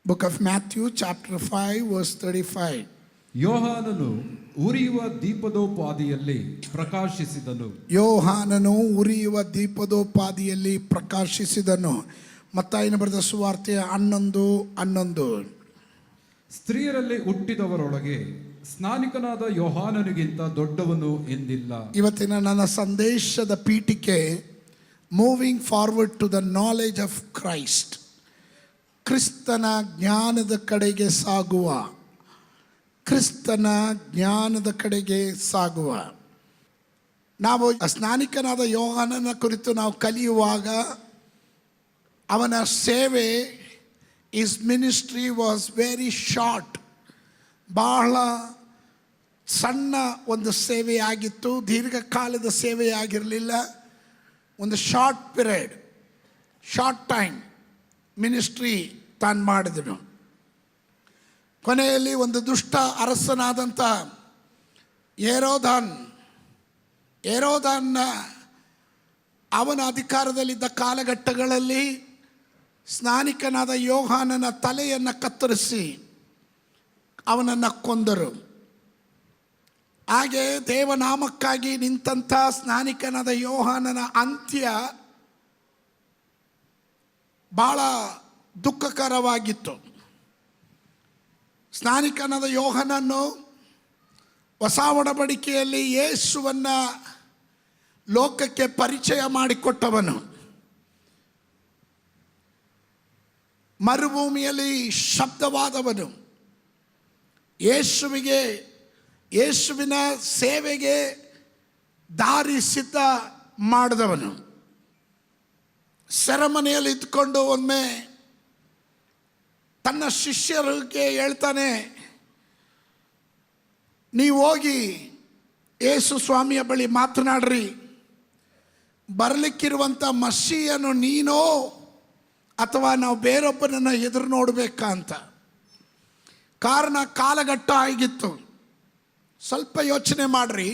Book of Matthew, chapter 5, verse 35. ಯೋಹಾನನು ಉರಿಯುವ ದೀಪದೋಪಾದಿಯಲ್ಲಿ ಪ್ರಕಾಶಿಸಿದನು. ಯೋಹಾನನು ಉರಿಯುವ ದೀಪದೋಪಾದಿಯಲ್ಲಿ ಪ್ರಕಾಶಿಸಿದನು. ಮತ್ತಾಯನ ಬರೆದ ಸುವಾರ್ತೆ 11:11. ಸ್ತ್ರೀಯರಲ್ಲಿ ಹುಟ್ಟಿದವರೊಳಗೆ ಸ್ನಾನಿಕನಾದ ಯೋಹಾನನಿಗಿಂತ ದೊಡ್ಡವನು ಎಂದಿಲ್ಲ. ಇವತ್ತಿನ ನನ್ನ ಸಂದೇಶದ ಪೀಠಿಕೆ moving forward to the knowledge of Christ. ಕ್ರಿಸ್ತನ ಜ್ಞಾನದ ಕಡೆಗೆ ಸಾಗುವ. ಕ್ರಿಸ್ತನ ಜ್ಞಾನದ ಕಡೆಗೆ ಸಾಗುವ. ನಾವು ಸ್ನಾನಿಕನಾದ ಯೋಹಾನನ ಕುರಿತು ನಾವು ಕಲಿಯುವಾಗ ಅವನ ಸೇವೆ, is ministry was very short. ಬಹಳ ಸಣ್ಣ ಒಂದು ಸೇವೆಯಾಗಿತ್ತು, ದೀರ್ಘಕಾಲದ ಸೇವೆಯಾಗಿರಲಿಲ್ಲ. ಒಂದು short period, short time ministry ತಾನು ಮಾಡಿದನು. ಕೊನೆಯಲ್ಲಿ ಒಂದು ದುಷ್ಟ ಅರಸನಾದಂಥ ಏರೋದಾನ್ನ ಅವನ ಅಧಿಕಾರದಲ್ಲಿದ್ದ ಕಾಲಘಟ್ಟಗಳಲ್ಲಿ ಸ್ನಾನಿಕನಾದ ಯೋಹಾನನ ತಲೆಯನ್ನು ಕತ್ತರಿಸಿ ಅವನನ್ನು ಕೊಂದರು. ಹಾಗೆ ದೇವನಾಮಕ್ಕಾಗಿ ನಿಂತಹ ಸ್ನಾನಿಕನಾದ ಯೋಹಾನನ ಅಂತ್ಯ ಬಹಳ ದುಃಖಕರವಾಗಿತ್ತು. ಸ್ನಾನಿಕನಾದ ಯೋಹಾನನು ಹೊಸ ಒಡಂಬಡಿಕೆಯಲ್ಲಿ ಯೇಸುವನ್ನು ಲೋಕಕ್ಕೆ ಪರಿಚಯ ಮಾಡಿಕೊಟ್ಟವನು. ಮರುಭೂಮಿಯಲ್ಲಿ ಶಬ್ದವಾದವನು. ಯೇಸುವಿನ ಸೇವೆಗೆ ದಾರಿ ಸಿದ್ಧ ಮಾಡಿದವನು. ಸೆರೆಮನೆಯಲ್ಲಿ ಇದ್ಕೊಂಡು ಒಮ್ಮೆ ತನ್ನ ಶಿಷ್ಯರಿಗೆ ಹೇಳ್ತಾನೆ, ನೀವು ಹೋಗಿ ಯೇಸು ಸ್ವಾಮಿಯ ಬಳಿ ಮಾತನಾಡ್ರಿ, ಬರಲಿಕ್ಕಿರುವಂಥ ಮಸ್ಸಿಯನ್ನು ನೀನೋ ಅಥವಾ ನಾವು ಬೇರೊಬ್ಬನನ್ನು ಎದುರು ನೋಡಬೇಕಾ ಅಂತ. ಕಾರಣ ಕಾಲಘಟ್ಟ ಆಗಿತ್ತು. ಸ್ವಲ್ಪ ಯೋಚನೆ ಮಾಡ್ರಿ,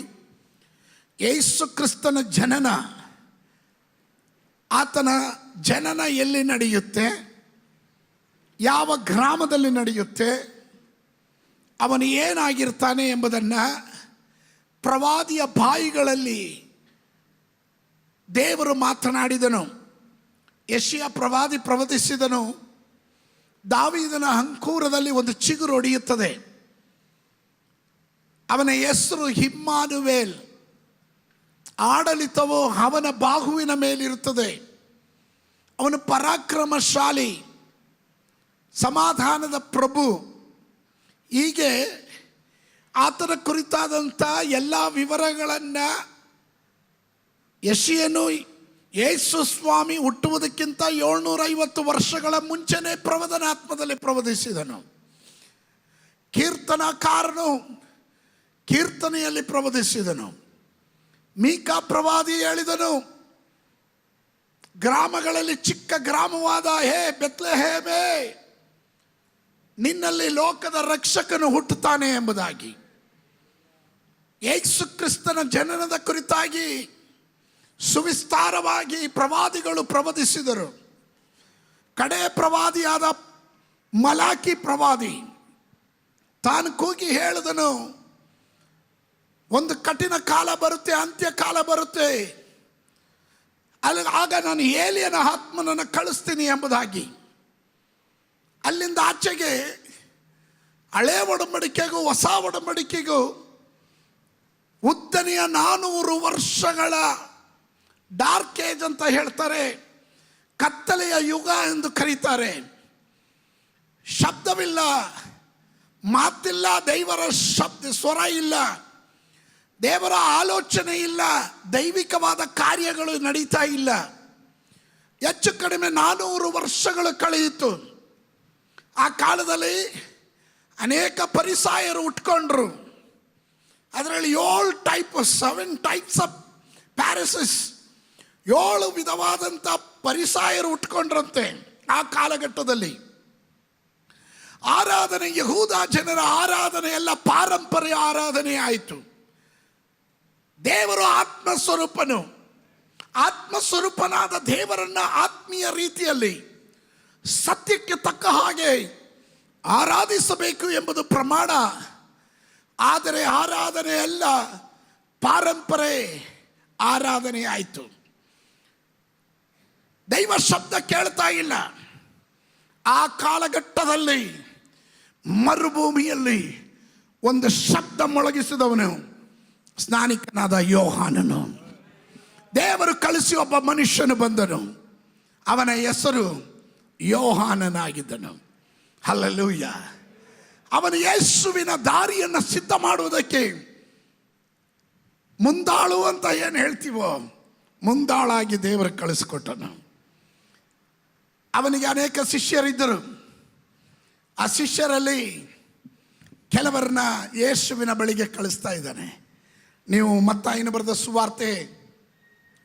ಯೇಸು ಕ್ರಿಸ್ತನ ಜನನ, ಆತನ ಜನನ ಎಲ್ಲಿ ನಡೆಯುತ್ತೆ, ಯಾವ ಗ್ರಾಮದಲ್ಲಿ ನಡೆಯುತ್ತೆ, ಅವನು ಏನಾಗಿರ್ತಾನೆ ಎಂಬುದನ್ನು ಪ್ರವಾದಿಯ ಬಾಯಿಗಳಲ್ಲಿ ದೇವರು ಮಾತನಾಡಿದನು. ಯೆಶಾಯ ಪ್ರವಾದಿ ಪ್ರವಚಿಸಿದನು, ದಾವೀದನ ಅಂಕುರದಲ್ಲಿ ಒಂದು ಚಿಗುರು ಒಡೆಯುತ್ತದೆ, ಅವನ ಹೆಸರು ಇಮ್ಮಾನುವೇಲ್, ಆಡಳಿತವು ಅವನ ಬಾಹುವಿನ ಮೇಲಿರುತ್ತದೆ, ಅವನು ಪರಾಕ್ರಮಶಾಲಿ, ಸಮಾಧಾನದ ಪ್ರಭು. ಹೀಗೆ ಆತನ ಕುರಿತಾದಂಥ ಎಲ್ಲ ವಿವರಗಳನ್ನು ಯೆಶಾಯನು ಯೇಸು ಸ್ವಾಮಿ ಹುಟ್ಟುವುದಕ್ಕಿಂತ 750 ವರ್ಷಗಳ ಮುಂಚೆನೇ ಪ್ರವಚನಾತ್ಮದಲ್ಲಿ ಪ್ರವಚಿಸಿದನು. ಕೀರ್ತನಕಾರನು ಕೀರ್ತನೆಯಲ್ಲಿ ಪ್ರವಚಿಸಿದನು. ಮೀಕಾ ಪ್ರವಾದಿ ಹೇಳಿದನು, ಗ್ರಾಮಗಳಲ್ಲಿ ಚಿಕ್ಕ ಗ್ರಾಮವಾದ ಹೇ ಬೆತ್ಲೆಹೇಮೇ, ನಿನ್ನಲ್ಲಿ ಲೋಕದ ರಕ್ಷಕನು ಹುಟ್ಟುತ್ತಾನೆ ಎಂಬುದಾಗಿ. ಯೇಸು ಕ್ರಿಸ್ತನ ಜನನದ ಕುರಿತಾಗಿ ಸುವಿಸ್ತಾರವಾಗಿ ಪ್ರವಾದಿಗಳು ಪ್ರವಚಿಸಿದರು. ಕಡೆ ಪ್ರವಾದಿಯಾದ ಮಲಾಕಿ ಪ್ರವಾದಿ ತಾನು ಕೂಗಿ ಹೇಳಿದನು, ಒಂದು ಕಠಿಣ ಕಾಲ ಬರುತ್ತೆ, ಅಂತ್ಯಕಾಲ ಬರುತ್ತೆ, ಆಗ ನಾನು ಏಲಿಯನ ಆತ್ಮನನ್ನು ಕಳಿಸ್ತೀನಿ ಎಂಬುದಾಗಿ. ಅಲ್ಲಿಂದ ಆಚೆಗೆ ಹಳೆ ಒಡಂಬಡಿಕೆಗೂ ಹೊಸ ಒಡಂಬಡಿಕೆಗೂ ಉದ್ದನೆಯ 400 ವರ್ಷಗಳ ಡಾರ್ಕ್ ಏಜ್ ಅಂತ ಹೇಳ್ತಾರೆ, ಕತ್ತಲೆಯ ಯುಗ ಎಂದು ಕರೀತಾರೆ. ಶಬ್ದವಿಲ್ಲ, ಮಾತಿಲ್ಲ, ದೇವರ ಸ್ವರ ಇಲ್ಲ, ದೇವರ ಆಲೋಚನೆ ಇಲ್ಲ, ದೈವಿಕವಾದ ಕಾರ್ಯಗಳು ನಡೀತಾ ಇಲ್ಲ. ಹೆಚ್ಚು ಕಡಿಮೆ 400 ವರ್ಷಗಳು ಕಳೆಯಿತು. ಆ ಕಾಲದಲ್ಲಿ ಅನೇಕ ಪರಿಸಾಯರು ಉಟ್ಕೊಂಡ್ರು. ಅದರಲ್ಲಿ 7 ಟೈಪ್ಸ್ ಆಫ್ ಪ್ಯಾರಿಸಿಸ್, 7 ವಿಧವಾದಂಥ ಪರಿಸಾಯರು ಉಟ್ಕೊಂಡ್ರಂತೆ. ಆ ಕಾಲಘಟ್ಟದಲ್ಲಿ ಆರಾಧನೆ, ಯಹೂದ ಜನರ ಆರಾಧನೆ ಎಲ್ಲ ಪಾರಂಪರ್ಯ ಆರಾಧನೆ ಆಯಿತು. ದೇವರು ಆತ್ಮಸ್ವರೂಪನಾದ ದೇವರನ್ನ ಆತ್ಮೀಯ ರೀತಿಯಲ್ಲಿ ಸತ್ಯಕ್ಕೆ ತಕ್ಕ ಹಾಗೆ ಆರಾಧಿಸಬೇಕು ಎಂಬುದು ಪ್ರಮಾಣ. ಆದರೆ ಆರಾಧನೆ ಅಲ್ಲ, ಪಾರಂಪರೆ ಆರಾಧನೆ ಆಯಿತು. ದೈವ ಶಬ್ದ ಕೇಳ್ತಾ ಇಲ್ಲ. ಆ ಕಾಲಘಟ್ಟದಲ್ಲಿ ಮರುಭೂಮಿಯಲ್ಲಿ ಒಂದು ಶಬ್ದ ಮೊಳಗಿಸಿದವನು ಸ್ನಾನಿಕನಾದ ಯೋಹಾನನು. ದೇವರು ಕಳಿಸಿ ಒಬ್ಬ ಮನುಷ್ಯನು ಬಂದನು, ಅವನ ಹೆಸರು ಯೋಹಾನನಾಗಿದ್ದನು. ಹಲ್ಲೆಲೂಯ. ಅವನು ಯೇಸುವಿನ ದಾರಿಯನ್ನು ಸಿದ್ಧ ಮಾಡುವುದಕ್ಕೆ ಮುಂದಾಳು ಅಂತ ಏನು ಹೇಳ್ತೀವೋ, ಮುಂದಾಳಾಗಿ ದೇವರು ಕಳಿಸಿಕೊಟ್ಟನು. ಅವನಿಗೆ ಅನೇಕ ಶಿಷ್ಯರಿದ್ದರು. ಆ ಶಿಷ್ಯರಲ್ಲಿ ಕೆಲವರನ್ನ ಯೇಸುವಿನ ಬಳಿಗೆ ಕಳಿಸ್ತಾ ಇದ್ದಾನೆ. ನೀವು ಮತ್ತಾಯನ ಬರೆದ ಸುವಾರ್ತೆ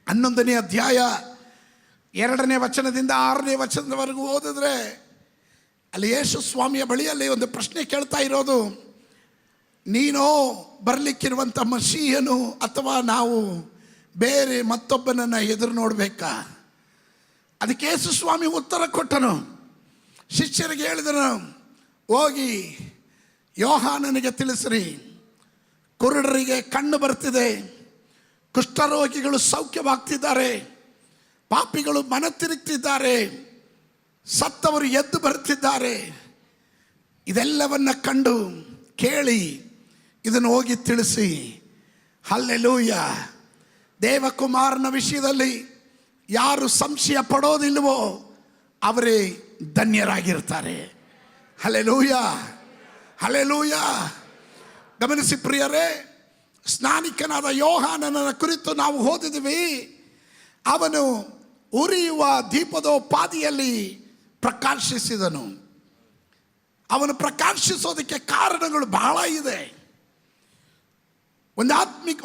11ನೇ ಅಧ್ಯಾಯ 2ನೇ ವಚನದಿಂದ 6ನೇ ವಚನದವರೆಗೂ ಓದಿದ್ರೆ ಅಲ್ಲಿ ಯೇಸು ಸ್ವಾಮಿಯ ಬಳಿಯಲ್ಲಿ ಒಂದು ಪ್ರಶ್ನೆ ಕೇಳ್ತಾ ಇರೋದು, ನೀನೋ ಬರಲಿಕ್ಕಿರುವಂಥ ಮಸೀಹನು ಅಥವಾ ನಾವು ಬೇರೆ ಮತ್ತೊಬ್ಬನನ್ನು ಎದುರು ನೋಡಬೇಕಾ? ಅದಕ್ಕೆ ಯೇಸು ಸ್ವಾಮಿ ಉತ್ತರ ಕೊಟ್ಟನು. ಶಿಷ್ಯರಿಗೆ ಹೇಳಿದನು, ಹೋಗಿ ಯೋಹಾನನಿಗೆ ತಿಳಿಸ್ರಿ, ಕುರುಡರಿಗೆ ಕಣ್ಣು ಬರ್ತಿದೆ, ಕುಷ್ಠರೋಗಿಗಳು ಸೌಖ್ಯವಾಗ್ತಿದ್ದಾರೆ, ಪಾಪಿಗಳು ಮನ ತಿರುಗ್ತಿದ್ದಾರೆ, ಸತ್ತವರು ಎದ್ದು ಬರ್ತಿದ್ದಾರೆ. ಇದೆಲ್ಲವನ್ನ ಕಂಡು ಕೇಳಿ ಇದನ್ನು ಹೋಗಿ ತಿಳಿಸಿ. ಹಲ್ಲೆಲೂಯ. ದೇವಕುಮಾರನ ವಿಷಯದಲ್ಲಿ ಯಾರು ಸಂಶಯ ಪಡೋದಿಲ್ವೋ ಅವರೇ ಧನ್ಯರಾಗಿರ್ತಾರೆ. Hallelujah, hallelujah. ಗಮನಿಸಿ ಪ್ರಿಯರೇ, ಸ್ನಾನಿಕನಾದ ಯೋಹಾನನ ಕುರಿತು ನಾವು ಓದಿದ್ವಿ. ಅವನು ಉರಿಯುವ ದೀಪದೋಪಾದಿಯಲ್ಲಿ ಪ್ರಕಾಶಿಸಿದನು. ಅವನು ಪ್ರಕಾಶಿಸೋದಕ್ಕೆ ಕಾರಣಗಳು ಬಹಳ ಇದೆ.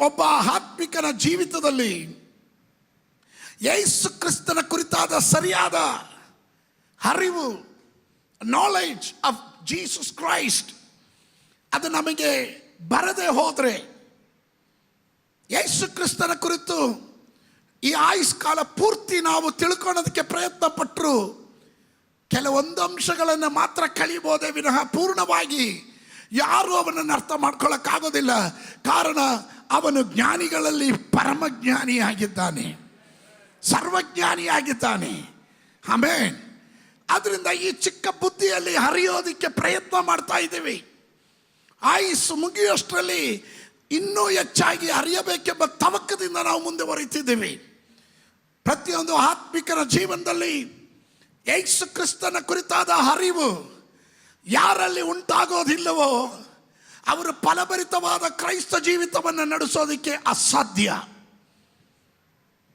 ಒಬ್ಬ ಆತ್ಮಿಕನ ಜೀವಿತದಲ್ಲಿ ಯೇಸು ಕ್ರಿಸ್ತನ ಕುರಿತಾದ ಸರಿಯಾದ ಅರಿವು, ನಾಲೆಡ್ಜ್ ಆಫ್ ಜೀಸಸ್ ಕ್ರೈಸ್ಟ್, ಅದು ನಮಗೆ ಬರದೆ ಹೋದರೆ, ಯೇಸು ಕ್ರಿಸ್ತನ ಕುರಿತು ಈ ಆಯುಷ್ಕಾಲ ಪೂರ್ತಿ ನಾವು ತಿಳ್ಕೊಳ್ಳೋದಕ್ಕೆ ಪ್ರಯತ್ನ ಪಟ್ಟರು ಕೆಲವೊಂದು ಅಂಶಗಳನ್ನು ಮಾತ್ರ ಕಲಿಬೋದೇ ವಿನಃ ಪೂರ್ಣವಾಗಿ ಯಾರೂ ಅವನನ್ನು ಅರ್ಥ ಮಾಡ್ಕೊಳ್ಳೋಕ್ಕಾಗೋದಿಲ್ಲ. ಕಾರಣ ಅವನು ಜ್ಞಾನಿಗಳಲ್ಲಿ ಪರಮಜ್ಞಾನಿಯಾಗಿದ್ದಾನೆ, ಸರ್ವಜ್ಞಾನಿಯಾಗಿದ್ದಾನೆ. ಆಮೇನ್. ಅದರಿಂದ ಈ ಚಿಕ್ಕ ಬುದ್ಧಿಯಲ್ಲಿ ಹರಿಯೋದಕ್ಕೆ ಪ್ರಯತ್ನ ಮಾಡ್ತಾ ಇದ್ದೀವಿ. ಆಯುಸ್ಸು ಮುಗಿಯೋಷ್ಟರಲ್ಲಿ ಇನ್ನೂ ಹೆಚ್ಚಾಗಿ ಅರಿಯಬೇಕೆಂಬ ತವಕದಿಂದ ನಾವು ಮುಂದುವರಿತಿದ್ದೀವಿ. ಪ್ರತಿಯೊಂದು ಆತ್ಮಿಕರ ಜೀವನದಲ್ಲಿ ಯೇಸು ಕ್ರಿಸ್ತನ ಕುರಿತಾದ ಅರಿವು ಯಾರಲ್ಲಿ ಉಂಟಾಗೋದಿಲ್ಲವೋ ಅವರು ಫಲಭರಿತವಾದ ಕ್ರೈಸ್ತ ಜೀವಿತವನ್ನು ನಡೆಸೋದಕ್ಕೆ ಅಸಾಧ್ಯ.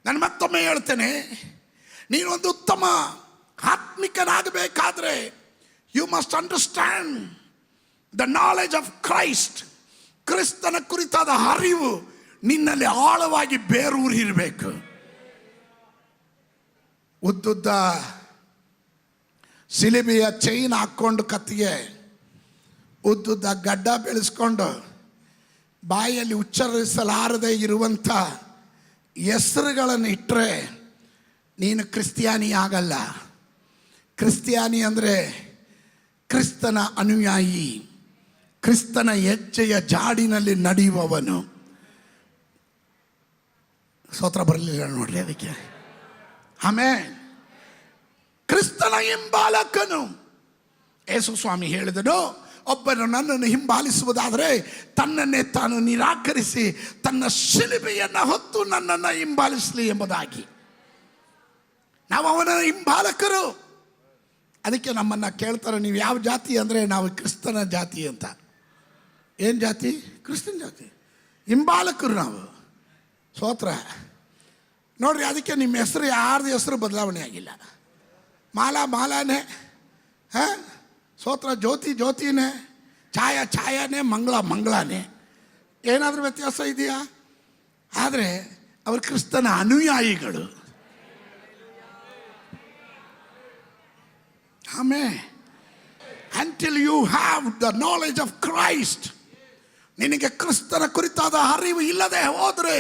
ನಾನು ಮತ್ತೊಮ್ಮೆ ಹೇಳ್ತೇನೆ, ನೀನೊಂದು ಉತ್ತಮ ಆತ್ಮಿಕನಾಗಬೇಕಾದ್ರೆ you must understand the knowledge of Christ. ಕ್ರಿಸ್ತನ ಕುರಿತಾದ ಅರಿವು ನಿನ್ನಲ್ಲಿ ಆಳವಾಗಿ ಬೇರೂರಿರಬೇಕು. ಉದ್ದುದ್ದ ಸಿಲಿಬಿಯ ಚೈನ್ ಹಾಕ್ಕೊಂಡು ಕತ್ತಿಗೆ ಉದ್ದುದ್ದ ಗಡ್ಡ ಬೆಳೆಸ್ಕೊಂಡು ಬಾಯಲ್ಲಿ ಉಚ್ಚರಿಸಲಾರದೆ ಇರುವಂಥ ಹೆಸರುಗಳನ್ನು ಇಟ್ಟರೆ ನೀನು ಕ್ರಿಸ್ತಿಯಾನಿ ಆಗಲ್ಲ. ಕ್ರಿಸ್ತಿಯಾನಿ ಅಂದರೆ ಕ್ರಿಸ್ತನ ಅನುಯಾಯಿ, ಕ್ರಿಸ್ತನ ಹೆಜ್ಜೆಯ ಜಾಡಿನಲ್ಲಿ ನಡೆಯುವವನು. ಸ್ತೋತ್ರ ಬರಲಿಲ್ಲ ನೋಡ್ರಿ ಅದಕ್ಕೆ. ಆಮೇಲೆ ಕ್ರಿಸ್ತನ ಹಿಂಬಾಲಕನು. ಯೇಸು ಸ್ವಾಮಿ ಹೇಳಿದನು, ಒಬ್ಬನು ನನ್ನನ್ನು ಹಿಂಬಾಲಿಸುವುದಾದರೆ ತನ್ನನ್ನೇ ತಾನು ನಿರಾಕರಿಸಿ ತನ್ನ ಶಿಲುಬೆಯನ್ನು ಹೊತ್ತು ನನ್ನನ್ನು ಹಿಂಬಾಲಿಸಲಿ ಎಂಬುದಾಗಿ. ನಾವು ಅವನ ಹಿಂಬಾಲಕರು. ಅದಕ್ಕೆ ನಮ್ಮನ್ನು ಕೇಳ್ತಾರೆ, ನೀವು ಯಾವ ಜಾತಿ ಅಂದರೆ ನಾವು ಕ್ರಿಸ್ತನ ಜಾತಿ ಅಂತ. ಏನು ಜಾತಿ? ಕ್ರಿಸ್ತನ ಜಾತಿ, ಹಿಂಬಾಲಕರು ನಾವು. ಸ್ತೋತ್ರ. ನೋಡ್ರಿ, ಅದಕ್ಕೆ ನಿಮ್ಮ ಹೆಸರು ಯಾರ್ದು ಹೆಸರು ಬದಲಾವಣೆ ಆಗಿಲ್ಲ. ಮಾಲಾನೇ, ಸ್ತೋತ್ರ. ಜ್ಯೋತಿನೇ, ಛಾಯಾನೇ, ಮಂಗಳಾನೇ. ಏನಾದರೂ ವ್ಯತ್ಯಾಸ ಇದೆಯಾ? ಆದರೆ ಅವರು ಕ್ರಿಸ್ತನ ಅನುಯಾಯಿಗಳು. ಆಮೇಲೆ until you have the knowledge of Christ, ನಿನಗೆ ಕ್ರಿಸ್ತನ ಕುರಿತಾದ ಅರಿವು ಇಲ್ಲದೆ ಹೋದರೆ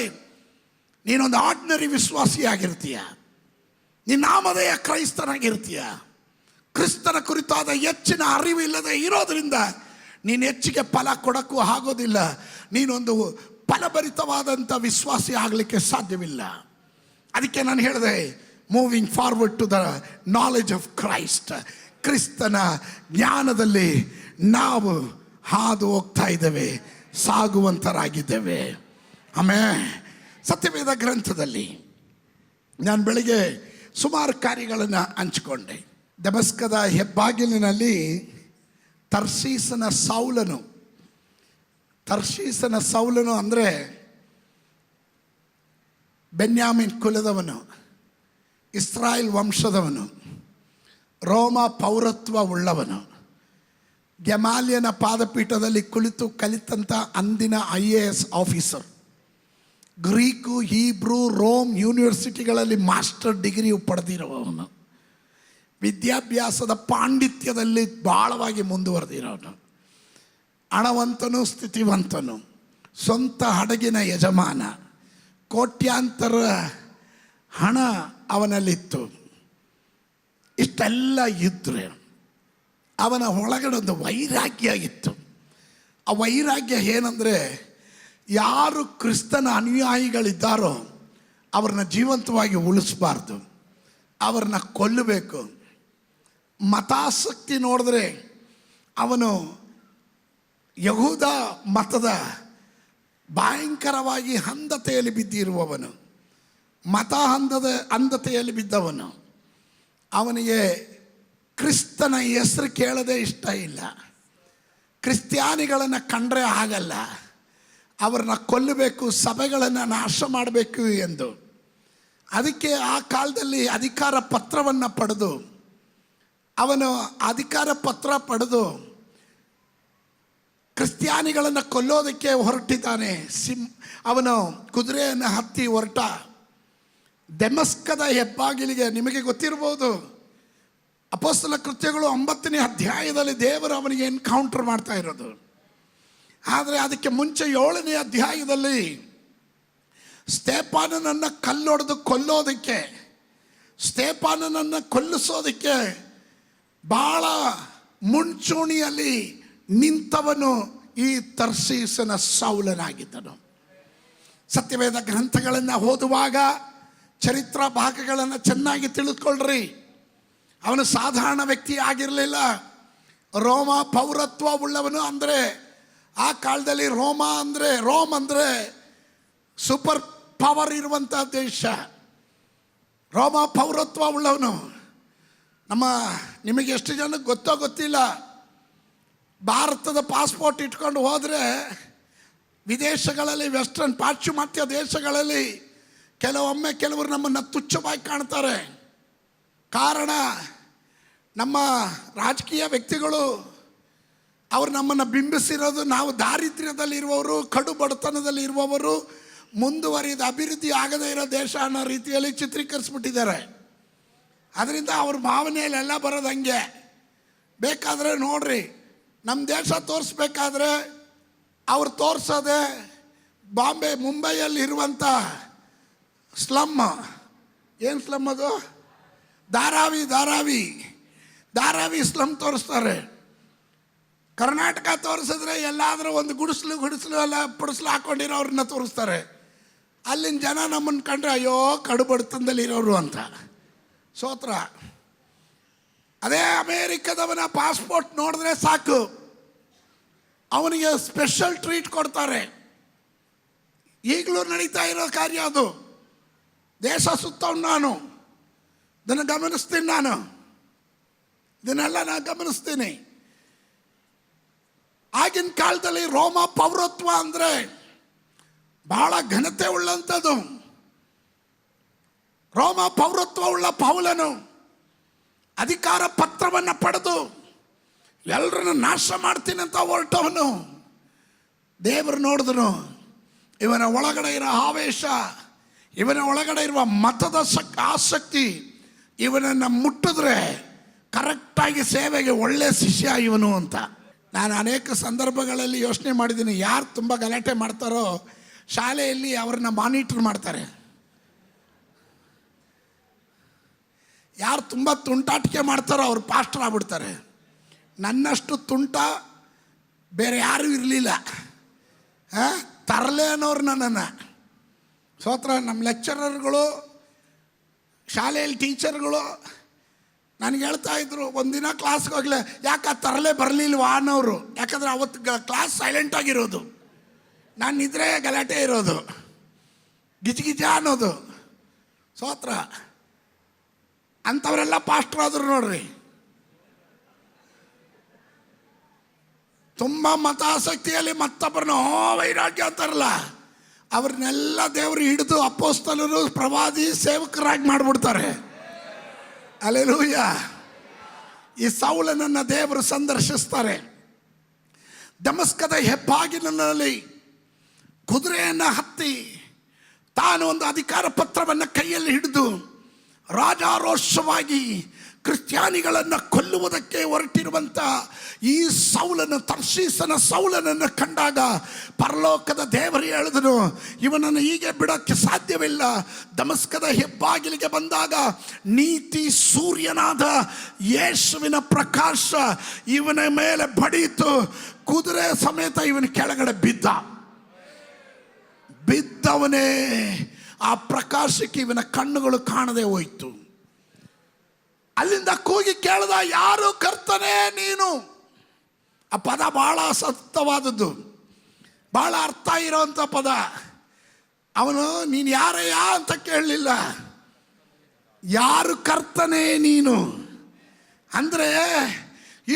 ನೀನೊಂದು ಆರ್ಡಿನರಿ ವಿಶ್ವಾಸಿಯಾಗಿರ್ತೀಯ. ನಿನ್ನ ನಾಮಧೇಯ ಕ್ರೈಸ್ತನಾಗಿರ್ತೀಯ. ಕ್ರಿಸ್ತನ ಕುರಿತಾದ ಹೆಚ್ಚಿನ ಅರಿವು ಇಲ್ಲದೆ ಇರೋದ್ರಿಂದ ನೀನು ಹೆಚ್ಚಿಗೆ ಫಲ ಕೊಡಕ್ಕೂ ಆಗೋದಿಲ್ಲ. ನೀನೊಂದು ಫಲಭರಿತವಾದಂಥ ವಿಶ್ವಾಸಿ ಆಗಲಿಕ್ಕೆ ಸಾಧ್ಯವಿಲ್ಲ. ಅದಕ್ಕೆ ನಾನು ಹೇಳಿದೆ, moving forward to the knowledge of Christ. ಕ್ರಿಸ್ತನ ಜ್ಞಾನದಲ್ಲಿ ನಾವು ಹಾದು ಹೋಗ್ತಾ ಇದ್ದೇವೆ, ಸಾಗುವಂತರಾಗಿದ್ದೇವೆ. ಆಮೇಲೆ ಸತ್ಯವೇದ ಗ್ರಂಥದಲ್ಲಿ ನಾನು ಬೆಳಿಗ್ಗೆ ಸುಮಾರು ಕಾರ್ಯಗಳನ್ನು ಹಂಚಿಕೊಂಡೆ. ದಮಸ್ಕದ ಹೆಬ್ಬಾಗಿಲಿನಲ್ಲಿ ತರ್ಷೀಸನ ಸೌಲನು ಅಂದರೆ ಬೆನ್ಯಾಮಿನ್ ಕುಲದವನು, ಇಸ್ರಾಯೇಲ್ ವಂಶದವನು, ರೋಮ ಪೌರತ್ವ ಉಳ್ಳವನು, ಗೆಮಾಲಿಯನ ಪಾದಪೀಠದಲ್ಲಿ ಕುಳಿತು ಕಲಿತಂಥ ಅಂದಿನ IAS officer, Greek, Hebrew, Rome ಯೂನಿವರ್ಸಿಟಿಗಳಲ್ಲಿ ಮಾಸ್ಟರ್ ಡಿಗ್ರಿ ಪಡೆದಿರುವವನು, ವಿದ್ಯಾಭ್ಯಾಸದ ಪಾಂಡಿತ್ಯದಲ್ಲಿ ಬಹಳವಾಗಿ ಮುಂದುವರೆದಿರೋನು, ಹಣವಂತನು, ಸ್ಥಿತಿವಂತನು, ಸ್ವಂತ ಹಡಗಿನ ಯಜಮಾನ, ಕೋಟ್ಯಾಂತರ ಹಣ ಅವನಲ್ಲಿತ್ತು. ಇಷ್ಟೆಲ್ಲ ಇದ್ದರೆ ಅವನ ಒಳಗಡೆ ಒಂದು ವೈರಾಗ್ಯ ಇತ್ತು. ಆ ವೈರಾಗ್ಯ ಏನಂದರೆ, ಯಾರು ಕ್ರಿಸ್ತನ ಅನುಯಾಯಿಗಳಿದ್ದಾರೋ ಅವ್ರನ್ನ ಜೀವಂತವಾಗಿ ಉಳಿಸಬಾರ್ದು, ಅವ್ರನ್ನ ಕೊಲ್ಲಬೇಕು. ಮತಾಸಕ್ತಿ ನೋಡಿದ್ರೆ ಅವನು ಯಹೂದ ಮತದ ಭಯಂಕರವಾಗಿ ಅಂಧತೆಯಲ್ಲಿ ಬಿದ್ದಿರುವವನು, ಅಂಧತೆಯಲ್ಲಿ ಬಿದ್ದವನು. ಅವನಿಗೆ ಕ್ರಿಸ್ತನ ಹೆಸರು ಕೇಳದೆ ಇಷ್ಟ ಇಲ್ಲ. ಕ್ರಿಸ್ತ್ಯಾನಿಗಳನ್ನು ಕಂಡ್ರೆ ಆಗಲ್ಲ, ಅವ್ರನ್ನ ಕೊಲ್ಲಬೇಕು, ಸಭೆಗಳನ್ನು ನಾಶ ಮಾಡಬೇಕು ಎಂದು. ಅದಕ್ಕೆ ಆ ಕಾಲದಲ್ಲಿ ಅಧಿಕಾರ ಪತ್ರವನ್ನು ಪಡೆದು, ಅವನು ಅಧಿಕಾರ ಪತ್ರ ಪಡೆದು ಕ್ರಿಸ್ತ್ಯಾನಿಗಳನ್ನು ಕೊಲ್ಲೋದಕ್ಕೆ ಹೊರಟಿದ್ದಾನೆ. ಅವನು ಕುದುರೆಯನ್ನು ಹತ್ತಿ ಹೊರಟ. ದಮಸ್ಕದ ಹೆಬ್ಬಾಗಿಲಿಗೆ, ನಿಮಗೆ ಗೊತ್ತಿರ್ಬೋದು, ಅಪೊಸ್ತಲ ಕೃತ್ಯಗಳು 9ನೇ ಅಧ್ಯಾಯದಲ್ಲಿ ದೇವರು ಅವನಿಗೆ ಎನ್ಕೌಂಟರ್ ಮಾಡ್ತಾ ಇರೋದು. ಆದರೆ ಅದಕ್ಕೆ ಮುಂಚೆ 7ನೇ ಅಧ್ಯಾಯದಲ್ಲಿ ಸ್ತೆಫಾನನನ್ನು ಕಲ್ಲೊಡೆದು ಕೊಲ್ಲೋದಕ್ಕೆ, ಸ್ತೆಫಾನನನ್ನು ಕೊಲ್ಲಿಸೋದಕ್ಕೆ ಬಹಳ ಮುಂಚೂಣಿಯಲ್ಲಿ ನಿಂತವನು ಈ ತರ್ಷೀಸನ ಸೌಲನಾಗಿದ್ದನು. ಸತ್ಯವೇದ ಗ್ರಂಥಗಳನ್ನು ಓದುವಾಗ ಚರಿತ್ರಾ ಭಾಗಗಳನ್ನು ಚೆನ್ನಾಗಿ ತಿಳಿದುಕೊಳ್ಳ್ರಿ. ಅವನು ಸಾಧಾರಣ ವ್ಯಕ್ತಿ ಆಗಿರಲಿಲ್ಲ. ರೋಮ ಪೌರತ್ವ ಉಳ್ಳವನು. ಅಂದರೆ ಆ ಕಾಲದಲ್ಲಿ ರೋಮ್ ಅಂದರೆ ಸೂಪರ್ ಪವರ್ ಇರುವಂಥ ದೇಶ. ರೋಮ ಪೌರತ್ವ ಉಳ್ಳವನು. ನಿಮಗೆ ಎಷ್ಟು ಜನಕ್ಕೆ ಗೊತ್ತೋ ಗೊತ್ತಿಲ್ಲ, ಭಾರತದ ಪಾಸ್ಪೋರ್ಟ್ ಇಟ್ಕೊಂಡು ಹೋದರೆ ವಿದೇಶಗಳಲ್ಲಿ, ವೆಸ್ಟರ್ನ್ ಪಾಶ್ಚಿಮಾತ್ಯ ದೇಶಗಳಲ್ಲಿ ಕೆಲವರು ನಮ್ಮನ್ನು ತುಚ್ಛವಾಗಿ ಕಾಣ್ತಾರೆ. ಕಾರಣ, ನಮ್ಮ ರಾಜಕೀಯ ವ್ಯಕ್ತಿಗಳು ಅವರು ನಮ್ಮನ್ನು ಬಿಂಬಿಸಿರೋದು ನಾವು ದಾರಿದ್ರ್ಯದಲ್ಲಿರುವವರು, ಕಡು ಬಡತನದಲ್ಲಿ ಇರುವವರು, ಮುಂದುವರಿದ ಅಭಿವೃದ್ಧಿ ಆಗದೇ ಇರೋ ದೇಶ ಅನ್ನೋ ರೀತಿಯಲ್ಲಿ ಚಿತ್ರೀಕರಿಸ್ಬಿಟ್ಟಿದ್ದಾರೆ. ಅದರಿಂದ ಅವ್ರ ಭಾವನೆಯಲ್ಲೆಲ್ಲ ಬರೋದು ಹಂಗೆ. ಬೇಕಾದರೆ ನೋಡ್ರಿ, ನಮ್ಮ ದೇಶ ತೋರಿಸ್ಬೇಕಾದ್ರೆ ಅವ್ರು ತೋರಿಸೋದೆ ಮುಂಬೈಯಲ್ಲಿ ಇರುವಂಥ ಸ್ಲಮ್. ಏನು ಸ್ಲಮ್ ಅದು? ಧಾರಾವಿ ಸ್ಲಮ್ ತೋರಿಸ್ತಾರೆ. ಕರ್ನಾಟಕ ತೋರಿಸಿದ್ರೆ ಎಲ್ಲಾದರೂ ಒಂದು ಗುಡಿಸಲು ಎಲ್ಲ ಪಡಿಸ್ಲು ಹಾಕ್ಕೊಂಡಿರೋರನ್ನ ತೋರಿಸ್ತಾರೆ. ಅಲ್ಲಿನ ಜನ ನಮ್ಮನ್ನು ಕಂಡ್ರೆ ಅಯ್ಯೋ ಕಡು ಬಡತನದಲ್ಲಿ ಇರೋರು ಅಂತ ಸೋತ್ರ. ಅದೇ ಅಮೇರಿಕದವನ ಪಾಸ್ಪೋರ್ಟ್ ನೋಡಿದ್ರೆ ಸಾಕು, ಅವನಿಗೆ ಸ್ಪೆಷಲ್ ಟ್ರೀಟ್ ಕೊಡ್ತಾರೆ. ಈಗಲೂ ನಡೀತಾ ಇರೋ ಕಾರ್ಯ ಅದು. ದೇಶ ಸುತ್ತವನು ನಾನು, ಇದನ್ನು ಗಮನಿಸ್ತೀನಿ. ಇದನ್ನೆಲ್ಲ ನಾನು ಗಮನಿಸ್ತೀನಿ. ಆಗಿನ ಕಾಲದಲ್ಲಿ ರೋಮ ಪೌರತ್ವ ಅಂದರೆ ಬಹಳ ಘನತೆ ಉಳ್ಳಂಥದ್ದು. ರೋಮ ಪೌರತ್ವ ಉಳ್ಳ ಪೌಲನು ಅಧಿಕಾರ ಪತ್ರವನ್ನು ಪಡೆದು ಎಲ್ಲರನ್ನು ನಾಶ ಮಾಡ್ತೀನಿ ಅಂತ ಹೊರಟವನು. ದೇವರು ನೋಡಿದನು, ಇವನ ಒಳಗಡೆ ಇರೋ ಆವೇಶ, ಇವನ ಒಳಗಡೆ ಇರುವ ಮತದ ಆಸಕ್ತಿ, ಇವನನ್ನು ಮುಟ್ಟಿದ್ರೆ ಕರೆಕ್ಟಾಗಿ ಸೇವೆಗೆ ಒಳ್ಳೆ ಶಿಷ್ಯ ಇವನು ಅಂತ. ನಾನು ಅನೇಕ ಸಂದರ್ಭಗಳಲ್ಲಿ ಯೋಚನೆ ಮಾಡಿದ್ದೀನಿ, ಯಾರು ತುಂಬ ಗಲಾಟೆ ಮಾಡ್ತಾರೋ ಶಾಲೆಯಲ್ಲಿ ಅವ್ರನ್ನ ಮಾನಿಟರ್ ಮಾಡ್ತಾರೆ. ಯಾರು ತುಂಬ ತುಂಟಾಟಿಕೆ ಮಾಡ್ತಾರೋ ಅವ್ರು ಪಾಸ್ಟರ್ ಆಗ್ಬಿಡ್ತಾರೆ. ನನ್ನಷ್ಟು ತುಂಟ ಬೇರೆ ಯಾರೂ ಇರಲಿಲ್ಲ. ತರಲೆ ಅನ್ನೋರು ನನ್ನನ್ನು ಸೋತ್ರ. ನಮ್ಮ ಲೆಕ್ಚರರ್ಗಳು, ಶಾಲೆಯಲ್ಲಿ ಟೀಚರ್ಗಳು ನನಗೆ ಹೇಳ್ತಾ ಇದ್ರು, ಒಂದಿನ ಕ್ಲಾಸ್ಗೆ ಹೋಗ್ಲೆ ಯಾಕೆ ತರಲೆ ಬರಲಿಲ್ವಾ ಅನ್ನೋರು. ಯಾಕಂದರೆ ಅವತ್ತು ಕ್ಲಾಸ್ ಸೈಲೆಂಟಾಗಿರೋದು, ನಾನು ನಿದ್ರೆ ಗಲಾಟೆ ಇರೋದು, ಗಿಜ ಅನ್ನೋದು. ಸೋತ್ರ ಅಂಥವರೆಲ್ಲ ಪಾಸ್ಟರ್ ಆದರು ನೋಡ್ರಿ. ತುಂಬ ಮತಾಸಕ್ತಿಯಲ್ಲಿ ಮತ್ತೊಬ್ಬರನ್ನ ವೈರಾಗ್ಯ ಅಂತಾರಲ್ಲ, ಅವ್ರನ್ನೆಲ್ಲ ದೇವರು ಹಿಡಿದು ಅಪೊಸ್ತಲರು, ಪ್ರವಾದಿ, ಸೇವಕರಾಗಿ ಮಾಡಿಬಿಡ್ತಾರೆ. ಹಲ್ಲೆಲೂಯ. ಈ ಸೌಲನನ್ನು ದೇವರು ಸಂದರ್ಶಿಸ್ತಾರೆ. ದಮಸ್ಕದ ಹೆಬ್ಬಾಗಿಲಿನಲ್ಲಿ ಕುದುರೆಯನ್ನು ಹತ್ತಿ ತಾನು ಒಂದು ಅಧಿಕಾರ ಪತ್ರವನ್ನು ಕೈಯಲ್ಲಿ ಹಿಡಿದು ರಾಜಾರೋಷವಾಗಿ ಕ್ರಿಸ್ತ್ಯಾನಿಗಳನ್ನು ಕೊಲ್ಲುವುದಕ್ಕೆ ಹೊರಟಿರುವಂಥ ಈ ಸೌಲನ, ತರ್ಷೀಸನ ಸೌಲನನ್ನು ಕಂಡಾಗ ಪರಲೋಕದ ದೇವರು ಹೇಳಿದನು, ಇವನನ್ನು ಹೀಗೆ ಬಿಡೋಕ್ಕೆ ಸಾಧ್ಯವಿಲ್ಲ. ದಮಸ್ಕದ ಹೆಬ್ಬಾಗಿಲಿಗೆ ಬಂದಾಗ ನೀತಿ ಸೂರ್ಯನಾದ ಯೇಸುವಿನ ಪ್ರಕಾಶ ಇವನ ಮೇಲೆ ಬಡಿಯಿತು. ಕುದುರೆ ಸಮೇತ ಇವನ ಕೆಳಗಡೆ ಬಿದ್ದವನೇ ಆ ಪ್ರಕಾಶಕ್ಕೆ ಇವನ ಕಣ್ಣುಗಳು ಕಾಣದೆ ಹೋಯಿತು. ಅಲ್ಲಿಂದ ಕೂಗಿ ಕೇಳ್ದ, ಯಾರು ಕರ್ತನೇ ನೀನು? ಆ ಪದ ಬಹಳ ಸತ್ತವಾದದ್ದು, ಬಹಳ ಅರ್ಥ ಇರೋವಂಥ ಪದ. ಅವನು ನೀನು ಯಾರಯ್ಯ ಅಂತ ಕೇಳಲಿಲ್ಲ, ಯಾರು ಕರ್ತನೇ ನೀನು ಅಂದರೆ,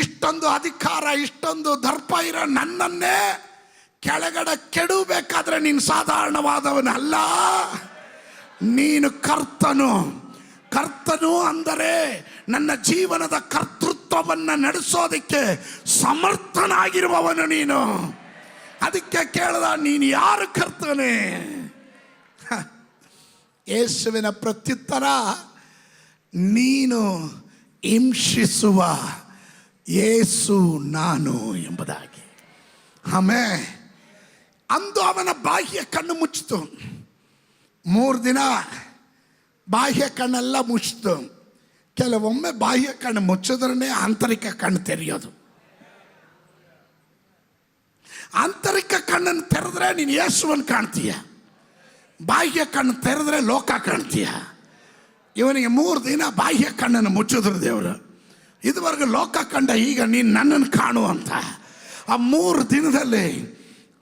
ಇಷ್ಟೊಂದು ಅಧಿಕಾರ, ಇಷ್ಟೊಂದು ದರ್ಪ ಇರೋ ನನ್ನನ್ನೇ ಕೆಳಗಡೆ ಕೆಡಬೇಕಾದ್ರೆ ನೀನು ಸಾಧಾರಣವಾದವನಲ್ಲ, ನೀನು ಕರ್ತನು. ಕರ್ತನು ಅಂದರೆ ನನ್ನ ಜೀವನದ ಕರ್ತೃತ್ವವನ್ನು ನಡೆಸೋದಕ್ಕೆ ಸಮರ್ಥನಾಗಿರುವವನು ನೀನು. ಅದಕ್ಕೆ ಕೇಳ್ದ, ನೀನು ಯಾರು ಕರ್ತನೇ? ಯೇಸುವಿನ ಪ್ರತ್ಯುತ್ತರ, ನೀನು ಹಿಂಸಿಸುವ ಯೇಸು ನಾನು ಎಂಬುದಾಗಿ. ಆಮೇಲೆ ಅಂದು ಅವನ ಬಾಹ್ಯ ಕಣ್ಣು ಮುಚ್ಚಿತು. 3 ದಿನ ಬಾಹ್ಯ ಕಣ್ಣೆಲ್ಲ ಮುಚ್ಚಿತು. ಕೆಲವೊಮ್ಮೆ ಬಾಹ್ಯ ಕಣ್ಣು ಮುಚ್ಚಿದ್ರೇ ಆಂತರಿಕ ಕಣ್ಣು ತೆರೆಯೋದು. ಆಂತರಿಕ ಕಣ್ಣನ್ನು ತೆರೆದ್ರೆ ನೀನು ಯೇಸುವನ್ನು ಕಾಣ್ತೀಯ, ಬಾಹ್ಯ ಕಣ್ಣು ತೆರೆದ್ರೆ ಲೋಕ ಕಾಣ್ತೀಯ. ಇವನಿಗೆ 3 ದಿನ ಬಾಹ್ಯ ಕಣ್ಣನ್ನು ಮುಚ್ಚಿದ್ರು ದೇವರು. ಇದುವರೆಗೂ ಲೋಕ ಕಂಡ, ಈಗ ನೀನು ನನ್ನನ್ನು ಕಾಣುವಂತ. ಆ 3 ದಿನದಲ್ಲಿ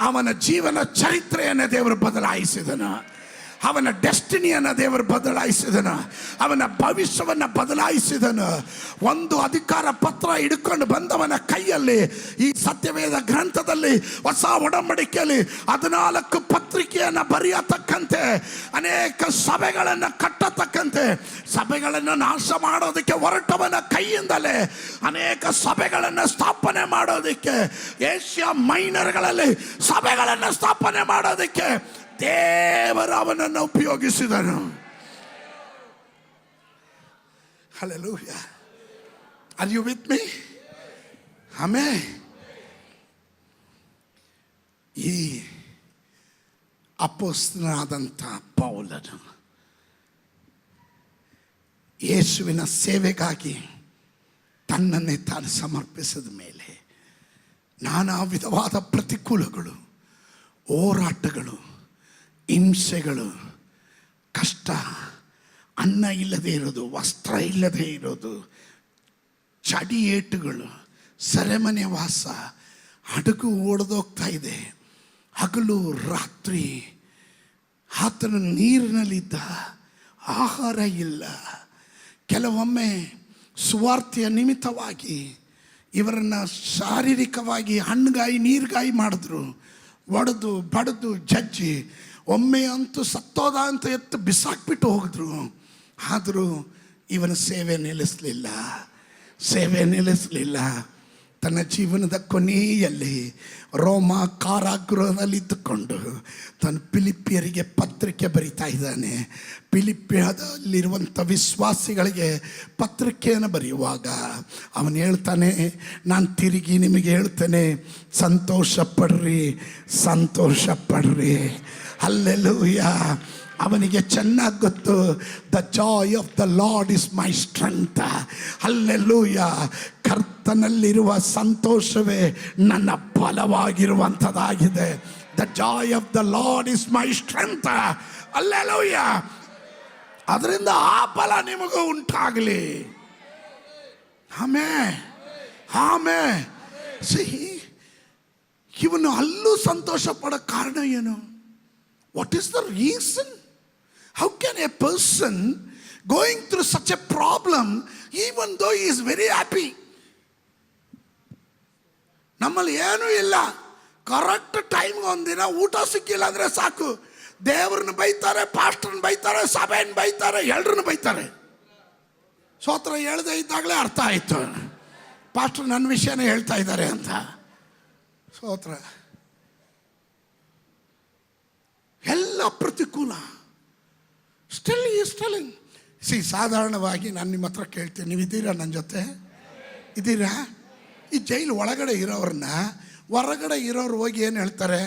ಅವನ ಜೀವನ ಚರಿತ್ರೆಯನ್ನು ದೇವರು ಬದಲಾಯಿಸಿದನು. ಅವನ ಡೆಸ್ಟಿನಿಯನ್ನು ದೇವರು ಬದಲಾಯಿಸಿದನು. ಅವನ ಭವಿಷ್ಯವನ್ನು ಬದಲಾಯಿಸಿದನು. ಒಂದು ಅಧಿಕಾರ ಪತ್ರ ಹಿಡ್ಕೊಂಡು ಬಂದವನ ಕೈಯಲ್ಲಿ ಈ ಸತ್ಯವೇದ ಗ್ರಂಥದಲ್ಲಿ, ಹೊಸ ಒಡಂಬಡಿಕೆಯಲ್ಲಿ 14 ಪತ್ರಿಕೆಯನ್ನು ಬರೆಯತಕ್ಕಂತೆ, ಅನೇಕ ಸಭೆಗಳನ್ನು ಕಟ್ಟತಕ್ಕಂತೆ, ಸಭೆಗಳನ್ನು ನಾಶ ಮಾಡೋದಕ್ಕೆ ಹೊರಟವನ ಕೈಯಿಂದಲೇ ಅನೇಕ ಸಭೆಗಳನ್ನು ಸ್ಥಾಪನೆ ಮಾಡೋದಕ್ಕೆ, ಏಷ್ಯಾ ಮೈನರ್ಗಳಲ್ಲಿ ಸಭೆಗಳನ್ನು ಸ್ಥಾಪನೆ ಮಾಡೋದಕ್ಕೆ ದೇವರು ಅವನನ್ನು ಉಪಯೋಗಿಸಿದನು. Hallelujah. Are you with me? ಆಮೇಲೆ ಈ ಅಪೊಸ್ತಲನಾದಂಥ ಪೌಲನು ಯೇಸುವಿನ ಸೇವೆಗಾಗಿ ತನ್ನನ್ನೇ ತಾನು ಸಮರ್ಪಿಸಿದ ಮೇಲೆ ನಾನಾ ವಿಧವಾದ ಪ್ರತಿಕೂಲಗಳು, ಹೋರಾಟಗಳು, ಹಿಂಸೆಗಳು, ಕಷ್ಟ, ಅನ್ನ ಇಲ್ಲದೆ ಇರೋದು, ವಸ್ತ್ರ ಇಲ್ಲದೆ ಇರೋದು, ಚಡಿ ಏಟುಗಳು, ಸೆರೆಮನೆ ವಾಸ, ಹಡಗು ಓಡಿದೋಗ್ತಾ ಇದೆ, ಹಗಲು ರಾತ್ರಿ ಆತನ ನೀರಿನಲ್ಲಿದ್ದ, ಆಹಾರ ಇಲ್ಲ. ಕೆಲವೊಮ್ಮೆ ಸುವಾರ್ತೆಯ ನಿಮಿತ್ತವಾಗಿ ಇವರನ್ನು ಶಾರೀರಿಕವಾಗಿ ಹಣ್ಣುಗಾಯಿ ನೀರುಗಾಯಿ ಮಾಡಿದ್ರು, ಒಡೆದು ಬಡಿದು ಜಜ್ಜಿ, ಒಮ್ಮೆ ಅಂತೂ ಸತ್ತೋದ ಅಂತ ಎತ್ತು ಬಿಸಾಕ್ಬಿಟ್ಟು ಹೋಗಿದ್ರು. ಆದರೂ ಇವನ ಸೇವೆ ನಿಲ್ಲಿಸಲಿಲ್ಲ. ತನ್ನ ಜೀವನದ ಕೊನೆಯಲ್ಲಿ ರೋಮ ಕಾರಾಗೃಹದಲ್ಲಿದ್ದುಕೊಂಡು ತನ್ನ ಫಿಲಿಪಿಯರಿಗೆ ಪತ್ರಿಕೆ ಬರಿತಾ ಇದ್ದಾನೆ. ಫಿಲಿಪಿಯದಲ್ಲಿರುವಂಥ ವಿಶ್ವಾಸಿಗಳಿಗೆ ಪತ್ರಿಕೆಯನ್ನು ಬರೆಯುವಾಗ ಅವನು ಹೇಳ್ತಾನೆ, ನಾನು ತಿರುಗಿ ನಿಮಗೆ ಹೇಳ್ತೇನೆ, ಸಂತೋಷ ಪಡ್ರಿ. ಹಲ್ಲೆಲೂಯಾ. ಅವನಿಗೆ ಚೆನ್ನಾಗಿ ಗೊತ್ತು, the joy of the Lord is my strength. Hallelujah. ಕರ್ತನಲ್ಲಿರುವ ಸಂತೋಷವೇ ನನ್ನ ಬಲವಾಗಿರುವಂಥದ್ದಾಗಿದೆ. The joy of the Lord is my strength. Hallelujah. ಅದರಿಂದ ಆ ಬಲ ನಿಮಗೂ ಉಂಟಾಗಲಿ. Amen, amen. ಇವನು ಅಲ್ಲೂ ಸಂತೋಷ ಪಡೋ ಕಾರಣ ಏನು? What is the reason? How can A person going through such A problem even though is very happy? ನಮ್ಮಲ್ಲಿ ಏನೂ ಇಲ್ಲ, ಕರೆಕ್ಟ್ ಟೈಮ್ಗೆ ಒಂದಿನ ಊಟ ಸಿಕ್ಕಿಲ್ಲ ಅಂದರೆ ಸಾಕು, ದೇವ್ರನ್ನ ಬೈತಾರೆ, ಪಾಸ್ಟರ್ನ ಬೈತಾರೆ, ಸಭೆಯನ್ನು ಬೈತಾರೆ, ಎಲ್ರನ್ನ ಬೈತಾರೆ. ಸ್ತೋತ್ರ ಹೇಳ್ದೇ ಇದ್ದಾಗಲೇ ಅರ್ಥ ಆಯಿತು, ಪಾಸ್ಟರ್ ನನ್ನ ವಿಷಯನೇ ಹೇಳ್ತಾ ಇದ್ದಾರೆ ಅಂತ. ಸ್ತೋತ್ರ. ಎಲ್ಲ ಪ್ರತಿಕೂಲ. Still is telling. ಸಾಧಾರಣವಾಗಿ ನಾನು ನಿಮ್ಮ ಹತ್ರ ಕೇಳ್ತೀನಿ, ನೀವು ಇದ್ದೀರಾ ನನ್ನ ಜೊತೆ? ಇದ್ದೀರಾ? ಈ ಜೈಲು ಒಳಗಡೆ ಇರೋರನ್ನ ಹೊರಗಡೆ ಇರೋರು ಹೋಗಿ ಏನು ಹೇಳ್ತಾರೆ?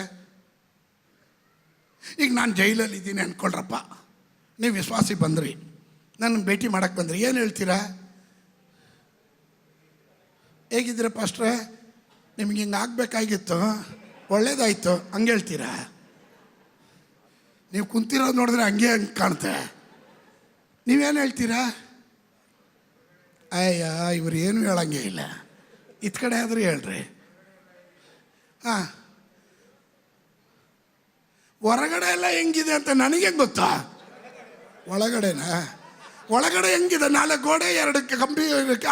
ಈಗ ನಾನು ಜೈಲಲ್ಲಿ ಇದ್ದೀನಿ ಅಂದ್ಕೊಳ್ರಪ್ಪ, ನೀವು ವಿಶ್ವಾಸಿ ಬಂದ್ರಿ, ನನ್ನ ಭೇಟಿ ಮಾಡೋಕ್ಕೆ ಬಂದ್ರಿ, ಏನು ಹೇಳ್ತೀರಾ? ಹೇಗಿದ್ದೀರ ಪಾಸ್ಟ್ರೆ, ನಿಮ್ಗೆ ಹಿಂಗೆ ಆಗಬೇಕಾಗಿತ್ತು, ಒಳ್ಳೇದಾಯಿತು, ಹಂಗೆ ಹೇಳ್ತೀರಾ? ನೀವು ಕುಂತಿರೋದು ನೋಡಿದ್ರೆ ಹಂಗೆ ಕಾಣುತ್ತೆ. ನೀವೇನು ಹೇಳ್ತೀರಾ? ಅಯ್ಯ ಇವ್ರು ಏನು ಹೇಳಂಗೆ ಇಲ್ಲ, ಇತ್ ಕಡೆ ಆದರೂ ಹೇಳ್ರಿ. ಹಾಂ, ಹೊರಗಡೆ ಎಲ್ಲ ಹೆಂಗಿದೆ ಅಂತ ನನಗೆ ಗೊತ್ತಾ? ಒಳಗಡೆನಾ? ಒಳಗಡೆ ಹೆಂಗಿದೆ? 4 ಗೋಡೆ 2 ಕಂಬಿ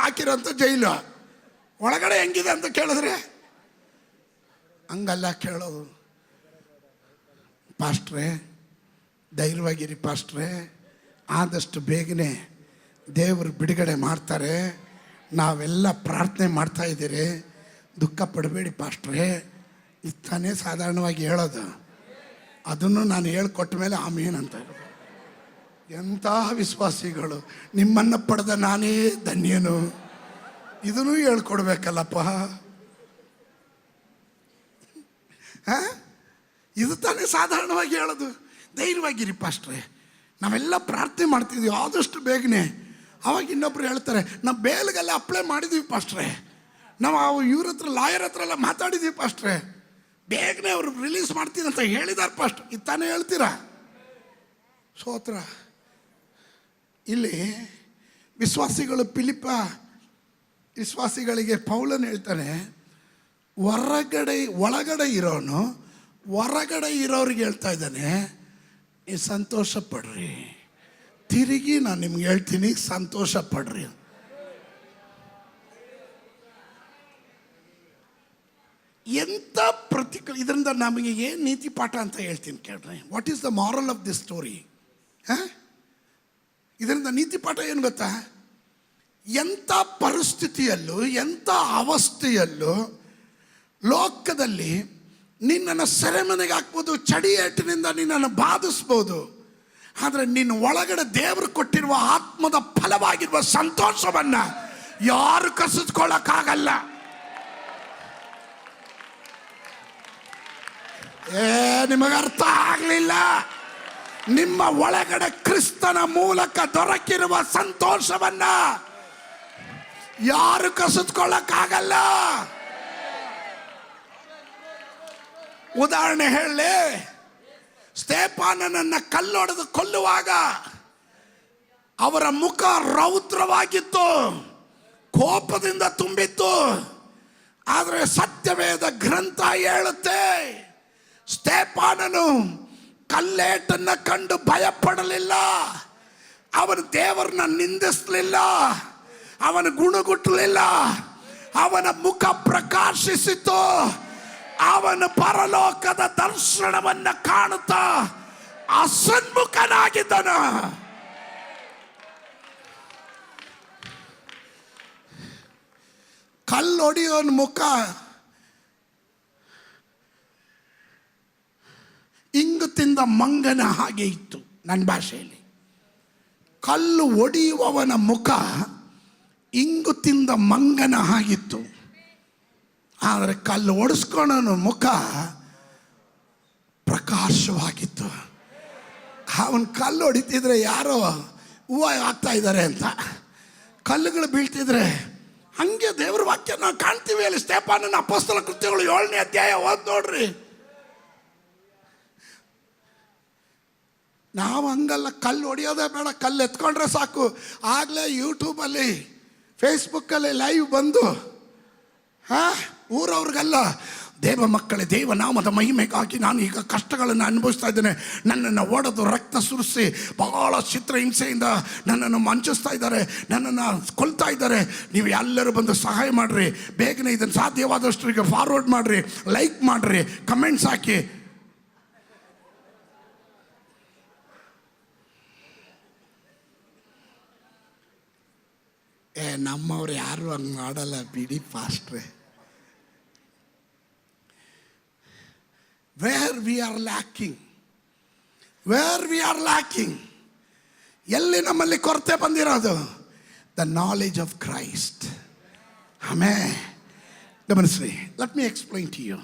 ಹಾಕಿರೋಂಥ ಜೈಲು, ಒಳಗಡೆ ಹೆಂಗಿದೆ ಅಂತ ಕೇಳಿದ್ರೆ ಹಂಗಲ್ಲ ಕೇಳೋದು. ಪಾಸ್ಟ್ರೇ ಧೈರ್ಯವಾಗಿರಿ ಪಾಸ್ಟ್ರೇ, ಆದಷ್ಟು ಬೇಗನೆ ದೇವರು ಬಿಡುಗಡೆ ಮಾಡ್ತಾರೆ, ನಾವೆಲ್ಲ ಪ್ರಾರ್ಥನೆ ಮಾಡ್ತಾ ಇದ್ದೀರಿ, ದುಃಖ ಪಡಬೇಡಿ ಪಾಸ್ಟ್ರೇ. ಇತ್ತಾನೇ ಸಾಧಾರಣವಾಗಿ ಹೇಳೋದು. ಅದನ್ನು ನಾನು ಹೇಳ್ಕೊಟ್ಟ ಮೇಲೆ ಆಮೇನ್ ಅಂತ. ಎಂಥ ವಿಶ್ವಾಸಿಗಳು, ನಿಮ್ಮನ್ನು ಪಡೆದ ನಾನೇ ಧನ್ಯನು. ಇದನ್ನು ಹೇಳ್ಕೊಡ್ಬೇಕಲ್ಲಪ್ಪ. ಹಾಂ, ಇದು ತಾನೇ ಸಾಧಾರಣವಾಗಿ ಹೇಳೋದು. ಧೈರ್ಯವಾಗಿರಿ ಪಾಸ್ಟ್ರೆ, ನಾವೆಲ್ಲ ಪ್ರಾರ್ಥನೆ ಮಾಡ್ತಿದ್ವಿ, ಆದಷ್ಟು ಬೇಗನೆ. ಅವಾಗ ಇನ್ನೊಬ್ರು ಹೇಳ್ತಾರೆ, ನಾವು ಬೇಲ್ಗೆಲ್ಲ ಅಪ್ಲೈ ಮಾಡಿದ್ವಿ ಪಾಸ್ಟ್ರೆ, ನಾವು ಇವ್ರ ಹತ್ರ ಲಾಯರ್ ಹತ್ರ ಎಲ್ಲ ಮಾತಾಡಿದ್ವಿ ಪಾಸ್ಟ್ರೆ, ಬೇಗನೆ ಅವರು ರಿಲೀಸ್ ಮಾಡ್ತೀನಿ ಅಂತ ಹೇಳಿದಾರೆ ಪಾಸ್ಟ್. ಇದು ತಾನೇ ಹೇಳ್ತೀರಾ? ಸ್ತೋತ್ರ. ಇಲ್ಲಿ ವಿಶ್ವಾಸಿಗಳು, ಫಿಲಿಪ್ಪ ವಿಶ್ವಾಸಿಗಳಿಗೆ ಪೌಲನ್ ಹೇಳ್ತಾನೆ, ಒಳಗಡೆ ಇರೋನು ಹೊರಗಡೆ ಇರೋರಿಗೆ ಹೇಳ್ತಾ ಇದ್ದಾನೆ, ನೀವು ಸಂತೋಷ ಪಡ್ರಿ. ತಿರುಗಿ ನಾನು ನಿಮ್ಗೆ ಹೇಳ್ತೀನಿ, ಸಂತೋಷ ಪಡ್ರಿ. ಎಂಥ ಇದರಿಂದ ನಮಗೆ ಏನು ನೀತಿ ಪಾಠ ಅಂತ ಹೇಳ್ತೀನಿ ಕೇಳ್ರಿ. What is the moral of this story? ಹಾಂ, ಇದರಿಂದ ನೀತಿ ಪಾಠ ಏನು ಗೊತ್ತಾ? ಎಂಥ ಪರಿಸ್ಥಿತಿಯಲ್ಲೂ ಎಂಥ ಅವಸ್ಥೆಯಲ್ಲೂ ಲೋಕದಲ್ಲಿ ನಿನ್ನನ್ನು ಸೆರೆಮನೆಗೆ ಹಾಕ್ಬೋದು, ಚಡಿಯೇಟಿನಿಂದ ನಿನ್ನನ್ನು ಬಾಧಿಸ್ಬೋದು, ಆದರೆ ನಿನ್ನ ಒಳಗಡೆ ದೇವರು ಕೊಟ್ಟಿರುವ ಆತ್ಮದ ಫಲವಾಗಿರುವ ಸಂತೋಷವನ್ನು ಯಾರು ಕಸಿದ್ಕೊಳ್ಳೋಕ್ಕಾಗಲ್ಲ. ನಿಮಗೆ ಅರ್ಥ ಆಗಲಿಲ್ಲ? ನಿಮ್ಮ ಒಳಗಡೆ ಕ್ರಿಸ್ತನ ಮೂಲಕ ದೊರಕಿರುವ ಸಂತೋಷವನ್ನ ಯಾರು ಕಸಿದ್ಕೊಳ್ಳಕ್ಕಾಗಲ್ಲ. ಉದಾಹರಣೆ ಹೇಳಿ, ಸ್ತೆಫಾನನನ್ನ ಕಲ್ಲೊಡೆದು ಕೊಲ್ಲುವಾಗ ಅವರ ಮುಖ ರೌದ್ರವಾಗಿತ್ತು, ಕೋಪದಿಂದ ತುಂಬಿತ್ತು. ಆದರೆ ಸತ್ಯವೇದ ಗ್ರಂಥ ಹೇಳುತ್ತೆ, ಸ್ತೆಫಾನನು ಕಲ್ಲೇಟನ್ನ ಕಂಡು ಭಯಪಡಲಿಲ್ಲ, ಅವನು ದೇವರನ್ನ ನಿಂದಿಸಲಿಲ್ಲ, ಅವನ ಗುಣಗುಟ್ಟಲಿಲ್ಲ, ಅವನ ಮುಖ ಪ್ರಕಾಶಿಸಿತು. ಅವನ ಪರಲೋಕದ ದರ್ಶನವನ್ನ ಕಾಣುತ್ತಾ ಅಸನ್ಮುಖನಾಗಿದ್ದನು. ಕಲ್ಲೊಡೆಯೋನ್ ಮುಖ ಇಂಗು ತಿಂದ ಮಂಗನ ಹಾಗೆ ಇತ್ತು. ನನ್ನ ಭಾಷೆಯಲ್ಲಿ ಕಲ್ಲು ಒಡೆಯುವವನ ಮುಖ ಇಂಗು ತಿಂದ ಮಂಗನ ಹಾಗಿತ್ತು. ಆದರೆ ಕಲ್ಲು ಒಡಿಸ್ಕೊಳ್ಳೋನ ಮುಖ ಪ್ರಕಾಶವಾಗಿತ್ತು. ಅವನ ಕಲ್ಲು ಹೊಡಿತಿದ್ರೆ ಯಾರೋ ಹೂವು ಆಗ್ತಾ ಇದ್ದಾರೆ ಅಂತ, ಕಲ್ಲುಗಳು ಬೀಳ್ತಿದ್ರೆ ಹಂಗೆ ದೇವ್ರ ವಾಕ್ಯ ನಾವು ಕಾಣ್ತೀವಿ. ಅಲ್ಲಿ ಸ್ಟೆಫನನ ಅಪೊಸ್ತಲ ಕೃತ್ಯಗಳು 7ನೇ ಅಧ್ಯಾಯ ಓದ್ ನೋಡ್ರಿ. ನಾವು ಹಂಗಲ್ಲ, ಕಲ್ಲು ಹೊಡಿಯೋದೇ ಬೇಡ, ಕಲ್ಲು ಎತ್ಕೊಂಡ್ರೆ ಸಾಕು. ಆಗಲೇ ಯೂಟ್ಯೂಬಲ್ಲಿ ಫೇಸ್ಬುಕ್ಕಲ್ಲಿ ಲೈವ್ ಬಂದು ಊರವ್ರಿಗೆಲ್ಲ, ದೇವ ಮಕ್ಕಳೇ, ದೇವನಾಮದ ಮಹಿಮೆಗಾಗಿ ನಾನು ಈಗ ಕಷ್ಟಗಳನ್ನು ಅನುಭವಿಸ್ತಾ ಇದ್ದೇನೆ, ನನ್ನನ್ನು ಒಡೆದು ರಕ್ತ ಸುರಿಸಿ ಬಹಳ ಚಿತ್ರಹಿಂಸೆಯಿಂದ ನನ್ನನ್ನು ಮಂಚಿಸ್ತಾ ಇದ್ದಾರೆ, ನನ್ನನ್ನು ಕೊಲ್ತಾ ಇದ್ದಾರೆ, ನೀವು ಎಲ್ಲರೂ ಬಂದು ಸಹಾಯ ಮಾಡಿರಿ, ಬೇಗನೆ ಇದನ್ನು ಸಾಧ್ಯವಾದಷ್ಟರಿಗೆ ಫಾರ್ವರ್ಡ್ ಮಾಡಿರಿ, ಲೈಕ್ ಮಾಡಿರಿ, ಕಮೆಂಟ್ಸ್ ಹಾಕಿ. ನಮ್ಮವ್ರು ಯಾರು ಹಂಗೆ ಮಾಡಲ್ಲ ಬಿಡಿ ಪಾಸ್ಟ್ರೆ. ವೇರ್ ವಿ ಆರ್ ಲ್ಯಾಕಿಂಗ್, ಎಲ್ಲಿ ನಮ್ಮಲ್ಲಿ ಕೊರತೆ ಬಂದಿರೋದು? The knowledge of Christ. ಆಮೇಲೆ ಗಮನಿಸ್ರಿ, let me explain to you.